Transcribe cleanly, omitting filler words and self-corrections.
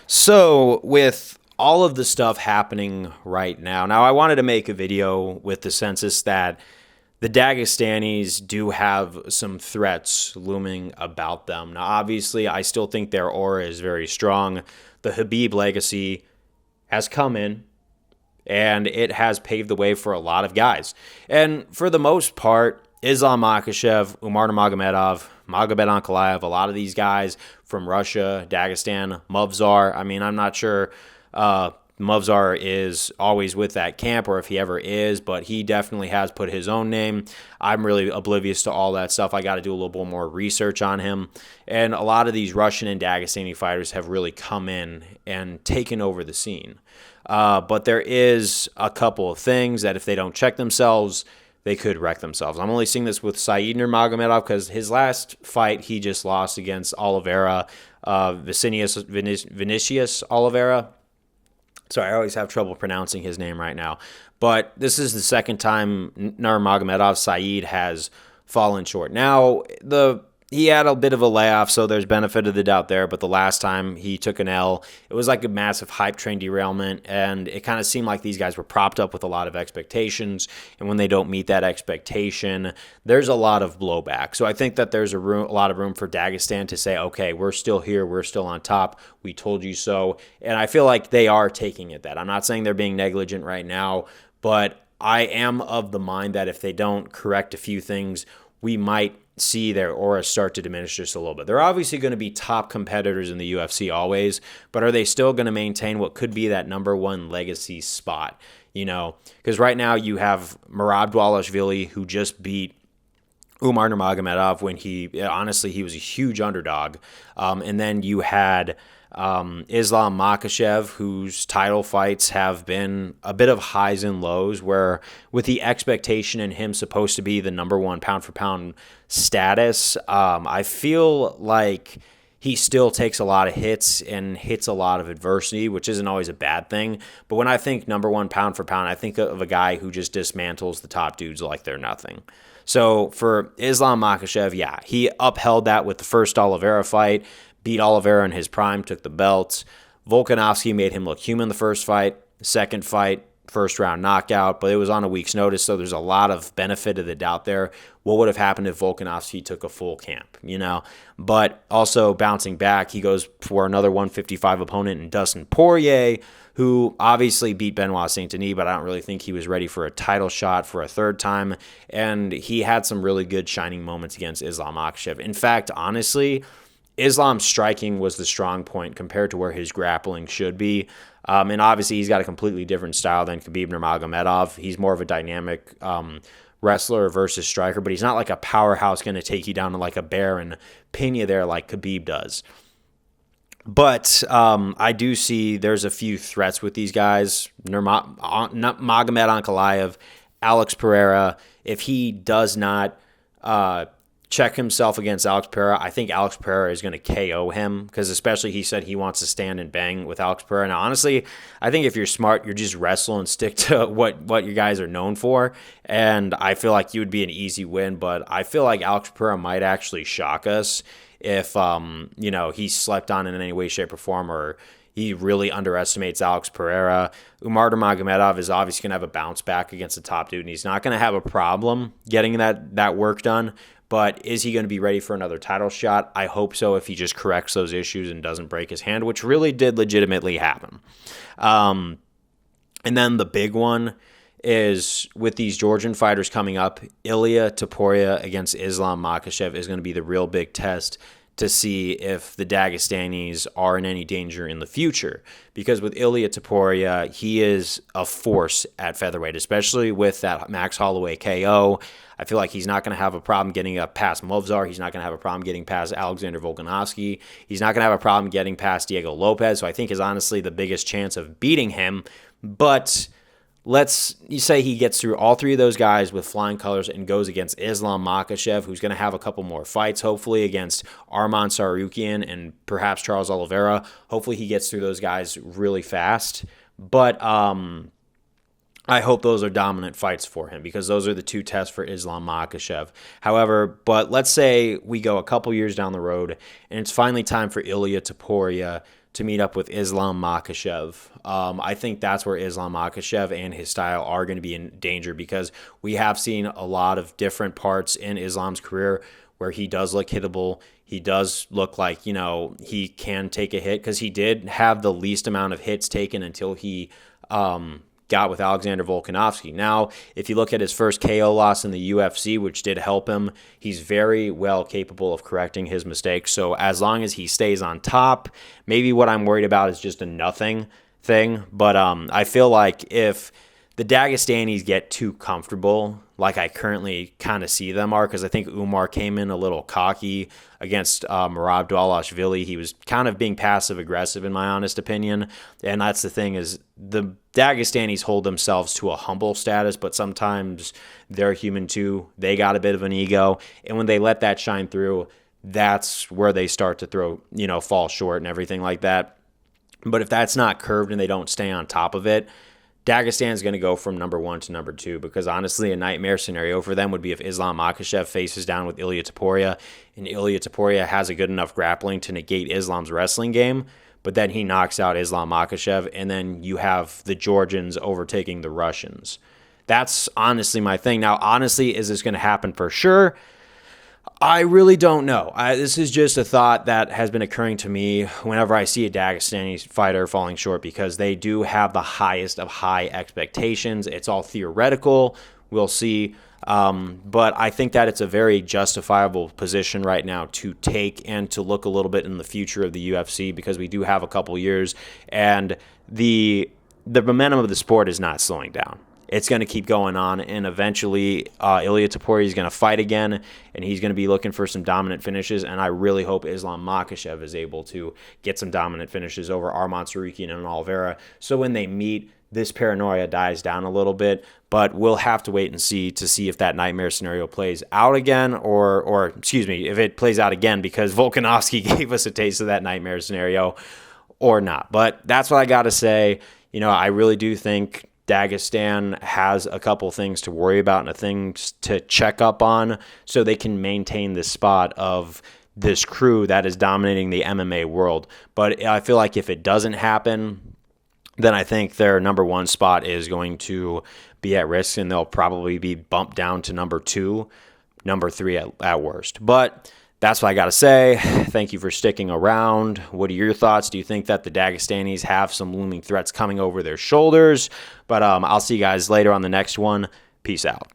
So, with all of the stuff happening right now, I wanted to make a video with the census that the Dagestanis do have some threats looming about them. Now, obviously, I still think their aura is very strong. The Habib legacy has come in, and it has paved the way for a lot of guys. And for the most part, Islam Makhachev, Umar Nurmagomedov, Magomed Ankalaev, a lot of these guys from Russia, Dagestan, Movzar. I mean, I'm not sure Movzar is always with that camp or if he ever is, but he definitely has put his own name. I'm really oblivious to all that stuff. I got to do a little bit more research on him. And a lot of these Russian and Dagestani fighters have really come in and taken over the scene. But there is a couple of things that if they don't check themselves, they could wreck themselves. I'm only seeing this with Said Nurmagomedov because his last fight he just lost against Oliveira, Vinicius Oliveira. Sorry, I always have trouble pronouncing his name right now. But this is the second time Nurmagomedov, Said, has fallen short. Now, he had a bit of a layoff, so there's benefit of the doubt there. But the last time he took an L, it was like a massive hype train derailment, and it kind of seemed like these guys were propped up with a lot of expectations. And when they don't meet that expectation, there's a lot of blowback. So I think that there's a lot of room for Dagestan to say, okay, we're still here, we're still on top, we told you so. And I feel like they are taking it that. I'm not saying they're being negligent right now, but I am of the mind that if they don't correct a few things, we might see their aura start to diminish just a little bit. They're obviously going to be top competitors in the UFC always, but are they still going to maintain what could be that number one legacy spot? You know, because right now you have Merab Dvalishvili, who just beat Umar Nurmagomedov when he was a huge underdog. And then you had Islam Makhachev, whose title fights have been a bit of highs and lows, where with the expectation in him supposed to be the number one pound for pound status, I feel like he still takes a lot of hits and hits a lot of adversity, which isn't always a bad thing. But when I think number one pound for pound, I think of a guy who just dismantles the top dudes like they're nothing. So for Islam Makhachev, yeah, he upheld that with the first Oliveira fight, beat Oliveira in his prime, took the belt. Volkanovski made him look human the first fight. The second fight, first round knockout, but it was on a week's notice, so there's a lot of benefit of the doubt there. What would have happened if Volkanovski took a full camp, you know? But also bouncing back, he goes for another 155 opponent in Dustin Poirier, who obviously beat Benoit Saint-Denis, but I don't really think he was ready for a title shot for a third time. And he had some really good shining moments against Islam Makhachev. In fact, honestly, Islam's striking was the strong point compared to where his grappling should be. And obviously, he's got a completely different style than Khabib Nurmagomedov. He's more of a dynamic wrestler versus striker, but he's not like a powerhouse going to take you down to like a bear and pin you there like Khabib does. But I do see there's a few threats with these guys. Magomed Ankalaev, Alex Pereira. If he does not check himself against Alex Pereira, I think Alex Pereira is going to KO him, because especially he said he wants to stand and bang with Alex Pereira. Now, honestly, I think if you're smart, you're just wrestle and stick to what you guys are known for, and I feel like you would be an easy win, but I feel like Alex Pereira might actually shock us if he slept on in any way, shape, or form, or he really underestimates Alex Pereira. Umar Nurmagomedov is obviously going to have a bounce back against the top dude, and he's not going to have a problem getting that work done. But is he going to be ready for another title shot? I hope so, if he just corrects those issues and doesn't break his hand, which really did legitimately happen. And then the big one is with these Georgian fighters coming up, Ilia Topuria against Islam Makhachev is going to be the real big test to see if the Dagestanis are in any danger in the future. Because with Ilia Topuria, he is a force at featherweight, especially with that Max Holloway KO. I feel like he's not going to have a problem getting up past Movzar. He's not going to have a problem getting past Alexander Volkanovski. He's not going to have a problem getting past Diego Lopez, who I think is honestly the biggest chance of beating him. But let's say he gets through all three of those guys with flying colors and goes against Islam Makhachev, who's going to have a couple more fights, hopefully against Arman Tsarukyan and perhaps Charles Oliveira. Hopefully he gets through those guys really fast. But I hope those are dominant fights for him, because those are the two tests for Islam Makhachev. However, but let's say we go a couple years down the road and it's finally time for Ilia Topuria to meet up with Islam Makhachev. I think that's where Islam Makhachev and his style are going to be in danger, because we have seen a lot of different parts in Islam's career where he does look hittable. He does look like, he can take a hit, because he did have the least amount of hits taken until he got with Alexander Volkanovski. Now, if you look at his first KO loss in the UFC, which did help him, he's very well capable of correcting his mistakes. So as long as he stays on top, maybe what I'm worried about is just a nothing thing. But I feel like if the Dagestanis get too comfortable, like I currently kind of see them are, because I think Umar came in a little cocky against Merab Dvalishvili. He was kind of being passive-aggressive, in my honest opinion. And that's the thing, is the Dagestanis hold themselves to a humble status, but sometimes they're human too. They got a bit of an ego. And when they let that shine through, that's where they start to fall short and everything like that. But if that's not curved and they don't stay on top of it, Dagestan is going to go from number 1 to number 2, because honestly, a nightmare scenario for them would be if Islam Makhachev faces down with Ilia Topuria, and Ilia Topuria has a good enough grappling to negate Islam's wrestling game, but then he knocks out Islam Makhachev, and then you have the Georgians overtaking the Russians. That's honestly my thing. Now, honestly, is this going to happen for sure? I really don't know. This is just a thought that has been occurring to me whenever I see a Dagestani fighter falling short, because they do have the highest of high expectations. It's all theoretical. We'll see. But I think that it's a very justifiable position right now to take and to look a little bit in the future of the UFC, because we do have a couple years, and the momentum of the sport is not slowing down. It's going to keep going on, and eventually Ilia Topuria is going to fight again, and he's going to be looking for some dominant finishes, and I really hope Islam Makhachev is able to get some dominant finishes over Arman Tsarukyan and Oliveira, so when they meet, this paranoia dies down a little bit. But we'll have to wait and see if that nightmare scenario plays out again, or if it plays out again, because Volkanovski gave us a taste of that nightmare scenario, or not. But that's what I got to say. I really do think Dagestan has a couple things to worry about and things to check up on, so they can maintain this spot of this crew that is dominating the MMA world. But I feel like if it doesn't happen, then I think their number 1 spot is going to be at risk, and they'll probably be bumped down to number 2, number 3 at worst. But that's what I got to say. Thank you for sticking around. What are your thoughts? Do you think that the Dagestanis have some looming threats coming over their shoulders? But I'll see you guys later on the next one. Peace out.